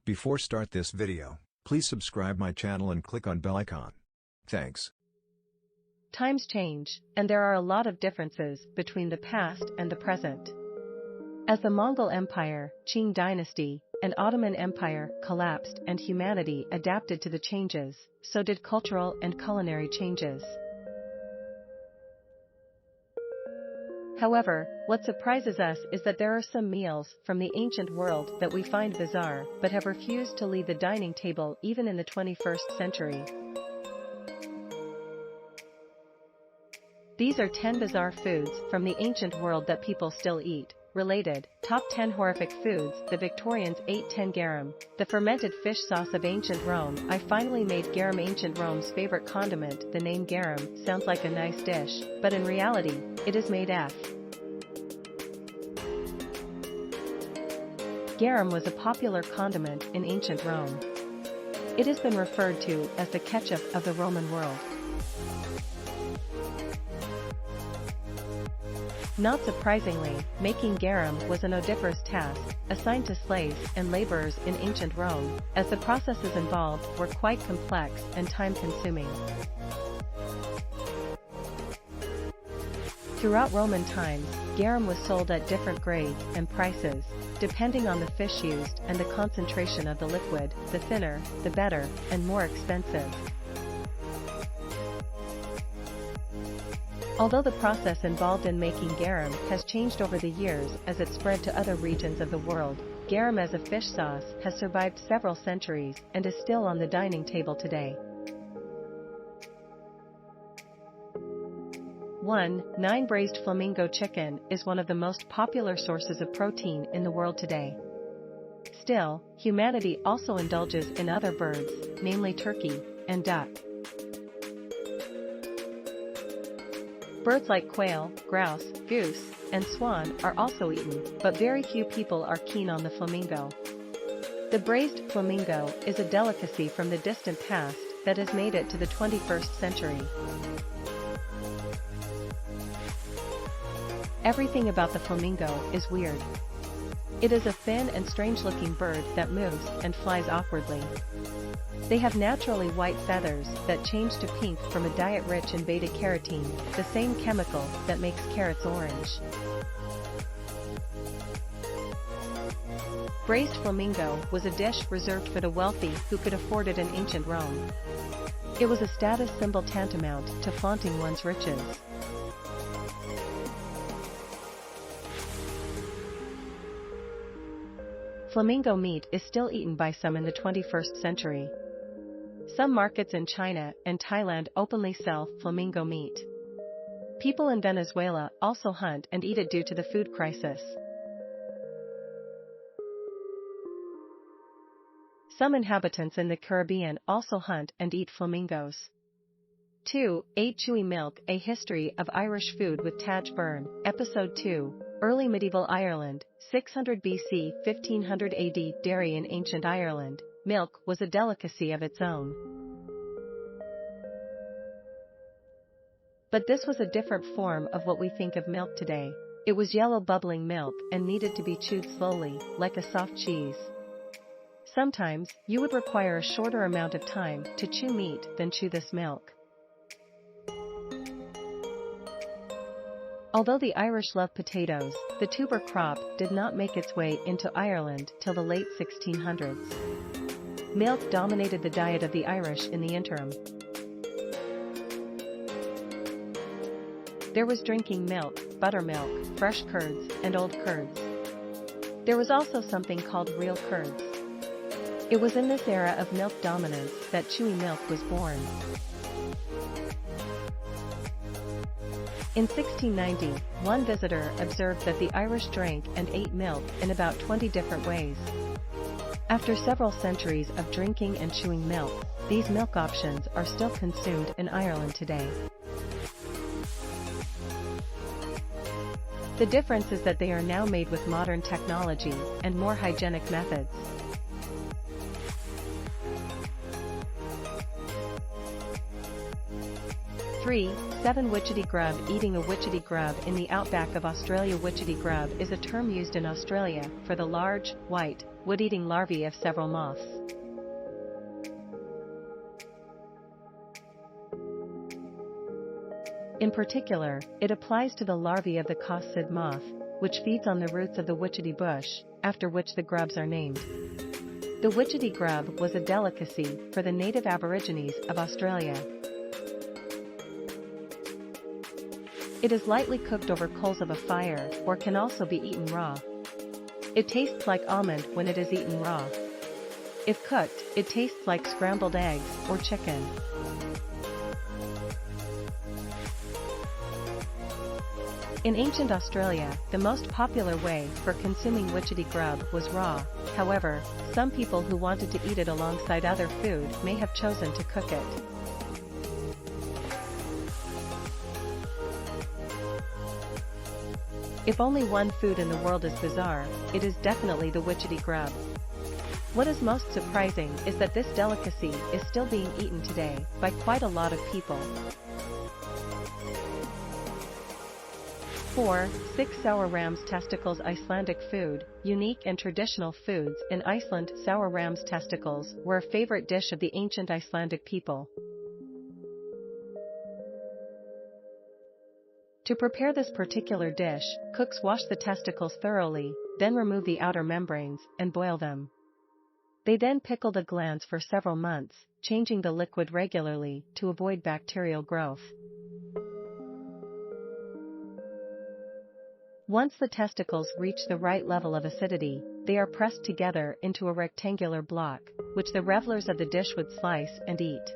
Before start this video, please subscribe my channel and click on bell icon. Thanks. Times change, and there are a lot of differences between the past and the present. As the Mongol Empire, Qing Dynasty, and Ottoman Empire collapsed and humanity adapted to the changes, so did cultural and culinary changes. However, what surprises us is that there are some meals from the ancient world that we find bizarre but have refused to leave the dining table even in the 21st century. These are 10 bizarre foods from the ancient world that people still eat. Related, Top 10 Horrific Foods. The Victorians ate 10 garum, the fermented fish sauce of ancient Rome. I finally made garum, ancient Rome's favorite condiment. The name garum sounds like a nice dish, but in reality, it is made F. Garum was a popular condiment in ancient Rome. It has been referred to as the ketchup of the Roman world. Not surprisingly, making garum was an odiferous task, assigned to slaves and laborers in ancient Rome, as the processes involved were quite complex and time-consuming. Throughout Roman times, garum was sold at different grades and prices, depending on the fish used and the concentration of the liquid. The thinner, the better, and more expensive. Although the process involved in making garum has changed over the years as it spread to other regions of the world, garum as a fish sauce has survived several centuries and is still on the dining table today. 9. Braised flamingo chicken is one of the most popular sources of protein in the world today. Still, humanity also indulges in other birds, namely turkey and duck. Birds like quail, grouse, goose, and swan are also eaten, but very few people are keen on the flamingo. The braised flamingo is a delicacy from the distant past that has made it to the 21st century. Everything about the flamingo is weird. It is a thin and strange-looking bird that moves and flies awkwardly. They have naturally white feathers that change to pink from a diet rich in beta-carotene, the same chemical that makes carrots orange. Braised flamingo was a dish reserved for the wealthy who could afford it in ancient Rome. It was a status symbol tantamount to flaunting one's riches. Flamingo meat is still eaten by some in the 21st century. Some markets in China and Thailand openly sell flamingo meat. People in Venezuela also hunt and eat it due to the food crisis. Some inhabitants in the Caribbean also hunt and eat flamingos. 2. Chewy milk. A History of Irish Food with Tadgh Byrne. Episode 2. Early Medieval Ireland, 600 BC, 1500 AD. Dairy in ancient Ireland. Milk was a delicacy of its own. But this was a different form of what we think of milk today. It was yellow bubbling milk and needed to be chewed slowly, like a soft cheese. Sometimes, you would require a shorter amount of time to chew meat than chew this milk. Although the Irish love potatoes, the tuber crop did not make its way into Ireland till the late 1600s. Milk dominated the diet of the Irish in the interim. There was drinking milk, buttermilk, fresh curds, and old curds. There was also something called real curds. It was in this era of milk dominance that chewy milk was born. In 1690, one visitor observed that the Irish drank and ate milk in about 20 different ways. After several centuries of drinking and chewing milk, these milk options are still consumed in Ireland today. The difference is that they are now made with modern technology and more hygienic methods. 3. 7 Witchetty Grub Eating. A Witchetty grub in the outback of Australia. Witchetty grub is a term used in Australia for the large, white, wood-eating larvae of several moths. In particular, it applies to the larvae of the cossid moth, which feeds on the roots of the witchetty bush, after which the grubs are named. The witchetty grub was a delicacy for the native Aborigines of Australia. It is lightly cooked over coals of a fire or can also be eaten raw. It tastes like almond when it is eaten raw. If cooked, it tastes like scrambled eggs or chicken. In ancient Australia, the most popular way for consuming witchetty grub was raw. However, some people who wanted to eat it alongside other food may have chosen to cook it. If only one food in the world is bizarre, it is definitely the witchetty grub. What is most surprising is that this delicacy is still being eaten today by quite a lot of people. 4. 6 Sour ram's testicles. Icelandic food. Unique and traditional foods in Iceland. Sour ram's testicles were a favorite dish of the ancient Icelandic people. To prepare this particular dish, cooks wash the testicles thoroughly, then remove the outer membranes and boil them. They then pickle the glands for several months, changing the liquid regularly to avoid bacterial growth. Once the testicles reach the right level of acidity, they are pressed together into a rectangular block, which the revelers of the dish would slice and eat.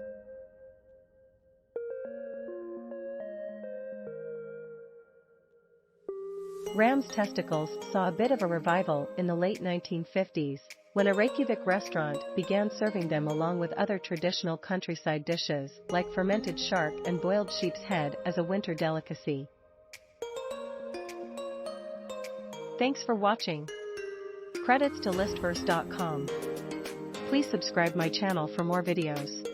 Ram's testicles saw a bit of a revival in the late 1950s, when a Reykjavik restaurant began serving them along with other traditional countryside dishes like fermented shark and boiled sheep's head as a winter delicacy. Thanks for watching. Credits to listverse.com. Please subscribe my channel for more videos.